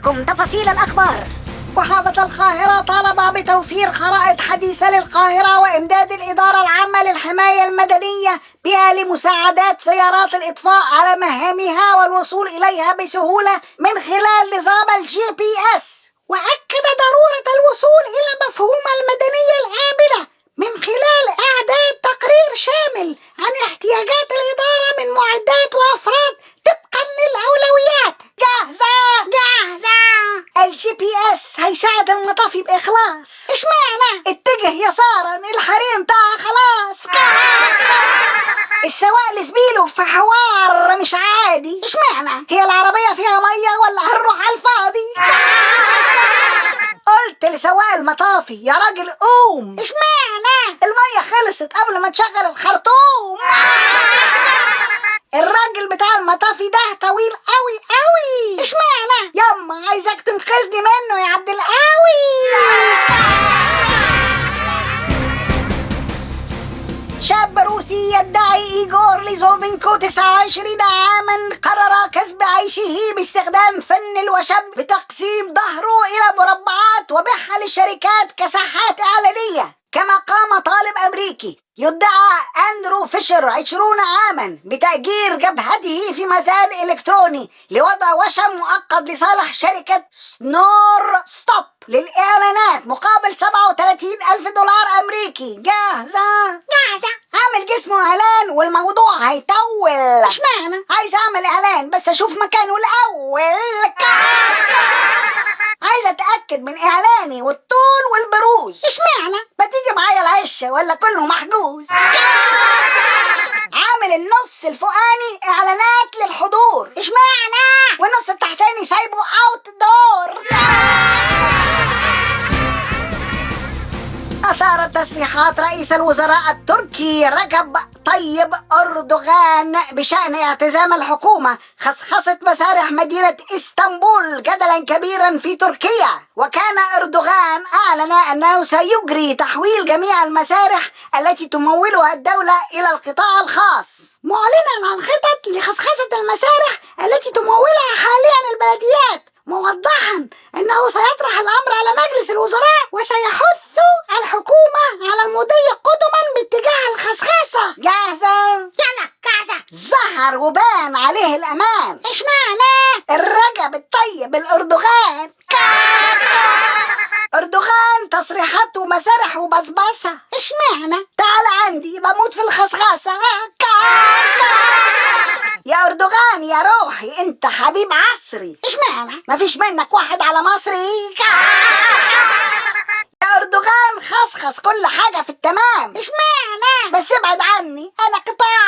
إليكم تفاصيل الأخبار. محافظة القاهرة طالب بتوفير خرائط حديثة للقاهرة وإمداد الإدارة العامة للحماية المدنية بها لمساعدات سيارات الإطفاء على مهامها والوصول إليها بسهولة من خلال نظام الGPS. وأكد ضرورة الوصول إلى مفهوم المدنية العاملة من خلال إعداد تقرير شامل عن احتياجات الإدارة من معدات وأفراد طبقا للأولويات. جاهزة؟ الGPS هيساعد المطافي بإخلاص. اشمعنى؟ اتجه يسارا، الحريم طاع خلاص. السواق لزميله في حوار مش عادي. اشمعنى؟ هي العربية فيها مية ولا هنروح على الفاضي؟ قلت لسواق المطافي يا راجل قوم. اشمعنى؟ المية خلصت قبل ما تشغل الخرطوم. الراجل بتاع المطافي ده طويل قوي قوي. اشمعنى؟ يما عايزك تنقذني منه يا عبد القوي. شاب روسي يدعي إيغور ليزوفينكو 29 عاما قرر كسب عيشه باستخدام فن الوشب بتقسيم ظهره إلى مربعات وبيعها للشركات كساحات إعلانية. كما قام طالب أمريكي يدعى أندرو فيشر 20 عاما بتأجير جبهته في مزاد إلكتروني لوضع وشم مؤقت لصالح شركة سنور ستوب للإعلانات مقابل 37,000 دولار أمريكي. جاهزة؟ عامل جسمه إعلان والموضوع هيطول. اشمعنى؟ عايز أعمل إعلان بس أشوف مكانه الأول. عايز أتأكد من إعلاني والطول والبروز. اشمعنى؟ ما تيجي معايا العشة ولا كله محجوز. عامل النص الفوقاني إعلانات للحضور. اشمعنى؟ والنص التحتاني سايبه اوت دور. أثارت تصريحات رئيس الوزراء التركي رجب طيب أردوغان بشأن اعتزام الحكومة خصخصة مسارح مدينة إسطنبول جدلا كبيرا في تركيا. وكان أردوغان أعلن أنه سيجري تحويل جميع المسارح التي تمولها الدولة إلى القطاع الخاص، معلنا عن خطط لخصخصة المسارح التي تمولها حاليا البلديات، موضحا أنه سيطرح الأمر على مجلس الوزراء وسيحث الحكومة على المضي قدما باتجاه الخصخصة. جاهزة؟ يلا جاهزة. ظهر وبان عليه الأمان. اشمعنى؟ الرجب الطيب الأردوغان. أردوغان تصريحاته مسارح وبصبصة. اشمعنى؟ تعال عندي بموت في الخصخصة. يا أردوغان يا روحي انت حبيب عصري. اشمعنى؟ مفيش منك واحد على مصري. يا أردوغان خصخص كل حاجة في التمام. اشمعنى؟ بس ابعد عني انا قطاع